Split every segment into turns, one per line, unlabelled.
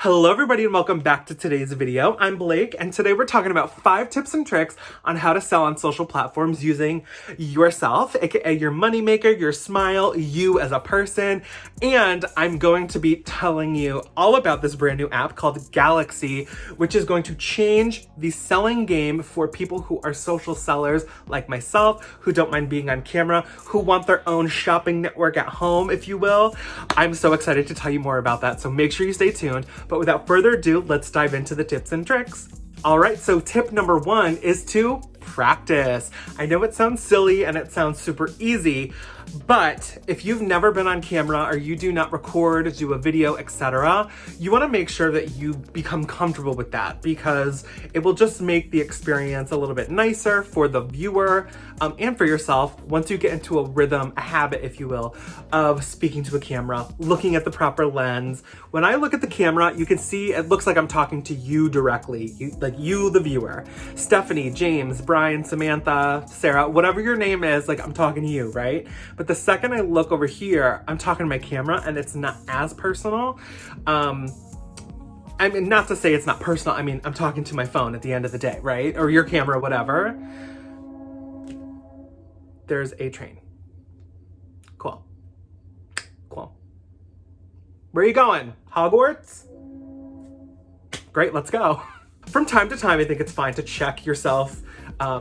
Hello everybody and welcome back to today's video. I'm Blake and today we're talking about 5 tips and tricks on how to sell on social platforms using yourself, aka your moneymaker, your smile, you as a person. And I'm going to be telling you all about this brand new app called Galaxy, which is going to change the selling game for people who are social sellers like myself, who don't mind being on camera, who want their own shopping network at home, if you will. I'm so excited to tell you more about that, so make sure you stay tuned. But without further ado, let's dive into the tips and tricks. All right, so tip number 1 is to practice. I know it sounds silly and it sounds super easy, but if you've never been on camera or you do not record, do a video, etc., you want to make sure that you become comfortable with that because it will just make the experience a little bit nicer for the viewer and for yourself once you get into a rhythm, a habit, if you will, of speaking to a camera, looking at the proper lens. When I look at the camera, you can see it looks like I'm talking to you directly, you, the viewer. Stephanie, James, Brian, Samantha, Sarah, whatever your name is, like I'm talking to you, right? But the second I look over here, I'm talking to my camera and it's not as personal. I mean, not to say it's not personal. I mean, I'm talking to my phone at the end of the day, right? Or your camera, whatever. There's a train. Cool. Cool. Where are you going? Hogwarts? Great, let's go. From time to time, I think it's fine to check yourself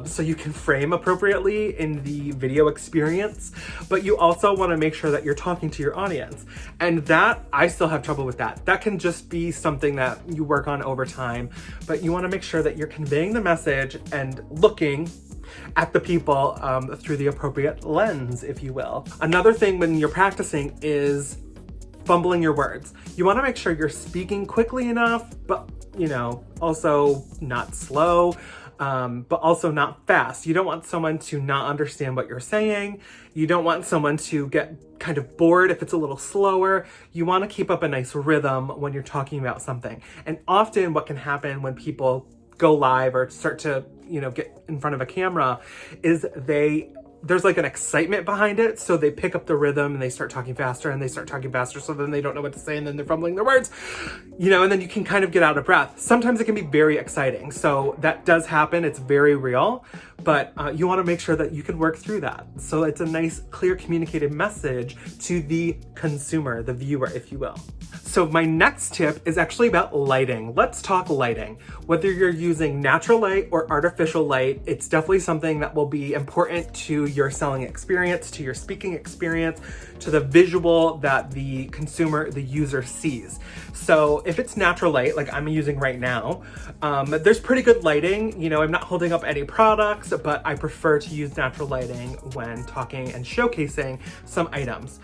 so you can frame appropriately in the video experience, but you also want to make sure that you're talking to your audience. And that, I still have trouble with that. That can just be something that you work on over time, but you want to make sure that you're conveying the message and looking at the people through the appropriate lens, if you will. Another thing when you're practicing is fumbling your words. You want to make sure you're speaking quickly enough, but also not slow, but also not fast. You don't want someone to not understand what you're saying. You don't want someone to get kind of bored if it's a little slower. You want to keep up a nice rhythm when you're talking about something. And often what can happen when people go live or start to, get in front of a camera is there's like an excitement behind it. So they pick up the rhythm and they start talking faster and they start talking faster. So then they don't know what to say and then they're fumbling their words, and then you can kind of get out of breath. Sometimes it can be very exciting. So that does happen. It's very real, but you want to make sure that you can work through that. So it's a nice, clear, communicated message to the consumer, the viewer, if you will. So my next tip is actually about lighting. Let's talk lighting. Whether you're using natural light or artificial light, it's definitely something that will be important to your selling experience, to your speaking experience, to the visual that the consumer, the user sees. So if it's natural light, like I'm using right now, there's pretty good lighting. I'm not holding up any products, but I prefer to use natural lighting when talking and showcasing some items.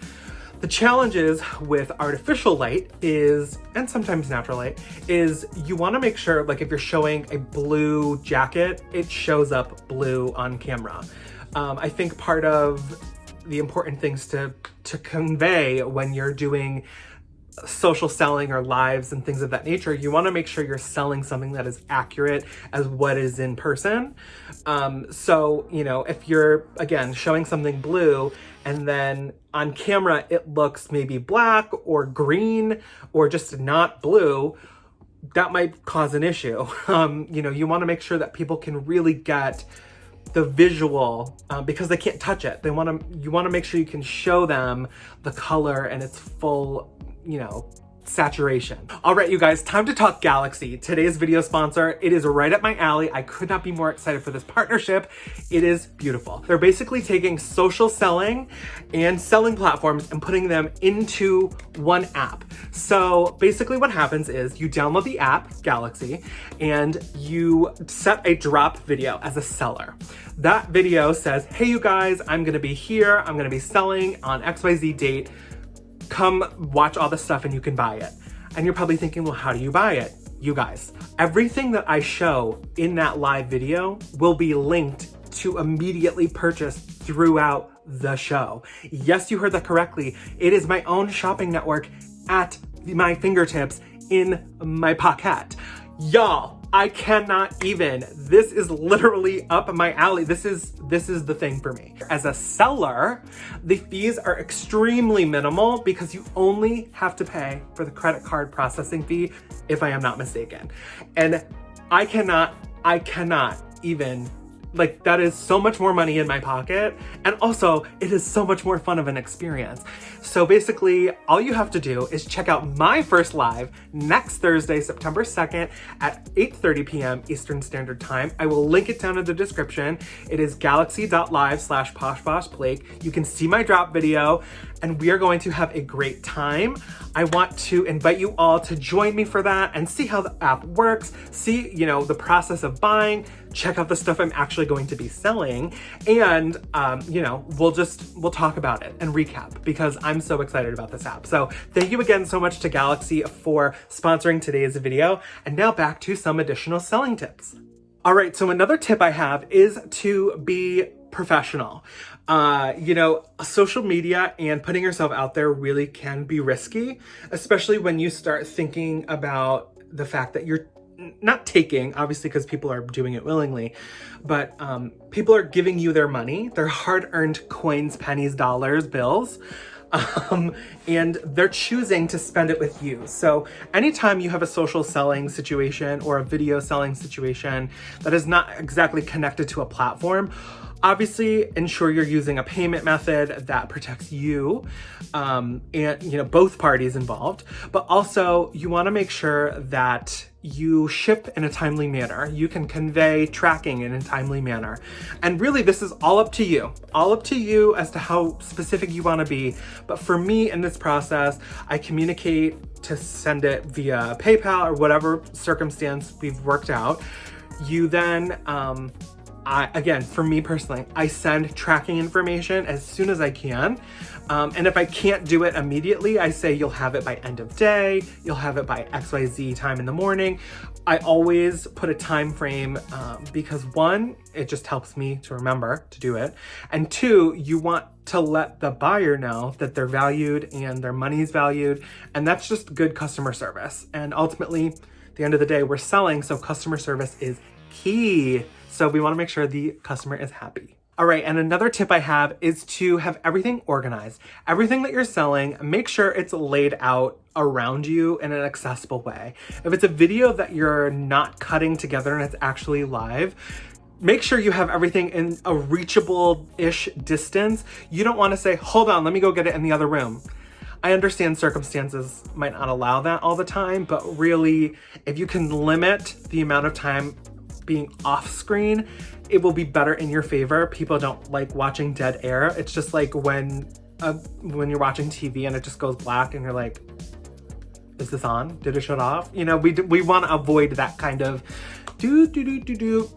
The challenges with artificial light is, and sometimes natural light, is you want to make sure, like if you're showing a blue jacket, it shows up blue on camera. I think part of the important things to convey when you're doing social selling or lives and things of that nature, you want to make sure you're selling something that is accurate as what is in person. So, if you're, again, showing something blue and then on camera it looks maybe black or green or just not blue, that might cause an issue. You want to make sure that people can really get the visual because they can't touch it. You want to make sure you can show them the color and its full, saturation. All right, you guys, time to talk Galaxy. Today's video sponsor. It is right up my alley. I could not be more excited for this partnership. It is beautiful. They're basically taking social selling and selling platforms and putting them into one app. So basically what happens is you download the app, Galaxy, and you set a drop video as a seller. That video says, hey, you guys, I'm gonna be here. I'm gonna be selling on XYZ date. Come watch all the stuff and you can buy it. And you're probably thinking, well, how do you buy it? You guys, everything that I show in that live video will be linked to immediately purchase throughout the show. Yes, you heard that correctly. It is my own shopping network at my fingertips in my pocket. Y'all, I cannot even. This is literally up my alley. This is the thing for me. As a seller, the fees are extremely minimal because you only have to pay for the credit card processing fee, if I am not mistaken. And I cannot even, like, that is so much more money in my pocket. And also it is so much more fun of an experience. So basically all you have to do is check out my first live next Thursday, September 2nd at 8:30 p.m. Eastern Standard Time. I will link it down in the description. It is galaxy.live/PoshBossBlake. You can see my drop video and we are going to have a great time. I want to invite you all to join me for that and see how the app works, see, you know, the process of buying, check out the stuff I'm actually going to be selling, and you know, we'll talk about it and recap because I'm so excited about this app. So thank you again so much to Galaxy for sponsoring today's video. And now back to some additional selling tips. All right, so another tip I have is to be professional. You know, social media and putting yourself out there really can be risky, especially when you start thinking about the fact that you're not taking, obviously, because people are doing it willingly, but people are giving you their money, their hard-earned coins, pennies, dollars, bills, and they're choosing to spend it with you. So anytime you have a social selling situation or a video selling situation that is not exactly connected to a platform, obviously ensure you're using a payment method that protects you and, you know, both parties involved, but also you want to make sure that you ship in a timely manner. You can convey tracking in a timely manner. And really, this is all up to you as to how specific you want to be. But for me in this process, I communicate to send it via PayPal or whatever circumstance we've worked out. You then, again, for me personally, I send tracking information as soon as I can. And if I can't do it immediately, I say you'll have it by end of day, you'll have it by XYZ time in the morning. I always put a time frame because one, it just helps me to remember to do it. And two, you want to let the buyer know that they're valued and their money's valued. And that's just good customer service. And ultimately, at the end of the day, we're selling, so customer service is key. So we want to make sure the customer is happy. All right, and another tip I have is to have everything organized. Everything that you're selling, make sure it's laid out around you in an accessible way. If it's a video that you're not cutting together and it's actually live, make sure you have everything in a reachable-ish distance. You don't want to say, hold on, let me go get it in the other room. I understand circumstances might not allow that all the time, but really, if you can limit the amount of time being off screen, it will be better in your favor. People don't like watching dead air. It's just like when you're watching TV and it just goes black and you're like, is this on? Did it shut off? You know, we want to avoid that kind of do.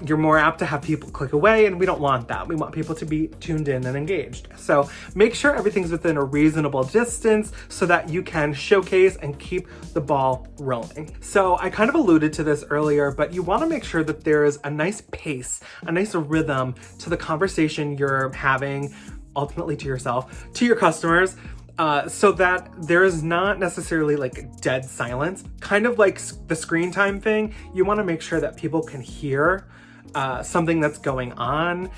You're more apt to have people click away, and we don't want that. We want people to be tuned in and engaged. So make sure everything's within a reasonable distance so that you can showcase and keep the ball rolling. So I kind of alluded to this earlier, but you want to make sure that there is a nice pace, a nice rhythm to the conversation you're having, ultimately to yourself, to your customers, so that there is not necessarily like dead silence. Kind of like the screen time thing, you want to make sure that people can hear something that's going on,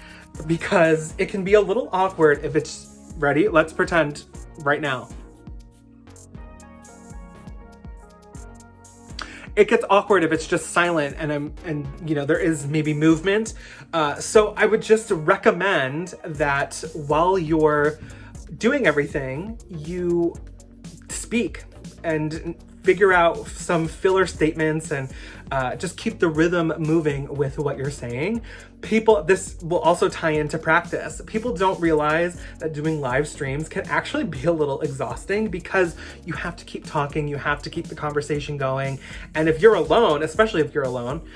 because it can be a little awkward if it's ready. Let's pretend right now. It gets awkward if it's just silent and you know, there is maybe movement. So I would just recommend that while you're doing everything, you speak and figure out some filler statements and just keep the rhythm moving with what you're saying. This will also tie into practice. People don't realize that doing live streams can actually be a little exhausting because you have to keep talking, you have to keep the conversation going. And if you're alone, especially if you're alone,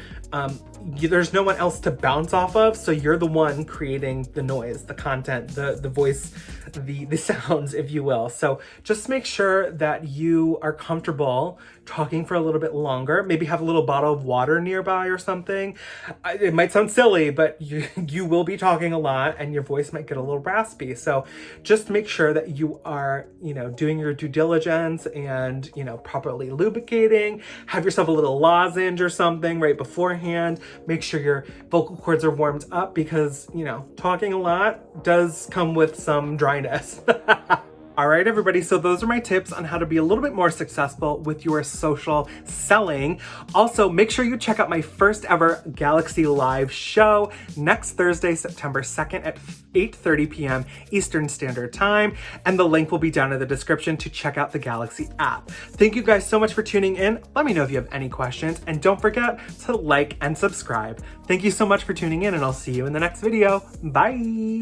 there's no one else to bounce off of, so you're the one creating the noise, the content, the voice, the sounds, if you will. So just make sure that you are comfortable comfortable talking for a little bit longer. Maybe have a little bottle of water nearby or something. It might sound silly, but you will be talking a lot and your voice might get a little raspy. So just make sure that you are, doing your due diligence and, properly lubricating. Have yourself a little lozenge or something right beforehand. Make sure your vocal cords are warmed up because, talking a lot does come with some dryness. All right, everybody. So those are my tips on how to be a little bit more successful with your social selling. Also, make sure you check out my first ever Galaxy Live show next Thursday, September 2nd at 8:30 p.m. Eastern Standard Time. And the link will be down in the description to check out the Galaxy app. Thank you guys so much for tuning in. Let me know if you have any questions and don't forget to like and subscribe. Thank you so much for tuning in and I'll see you in the next video. Bye.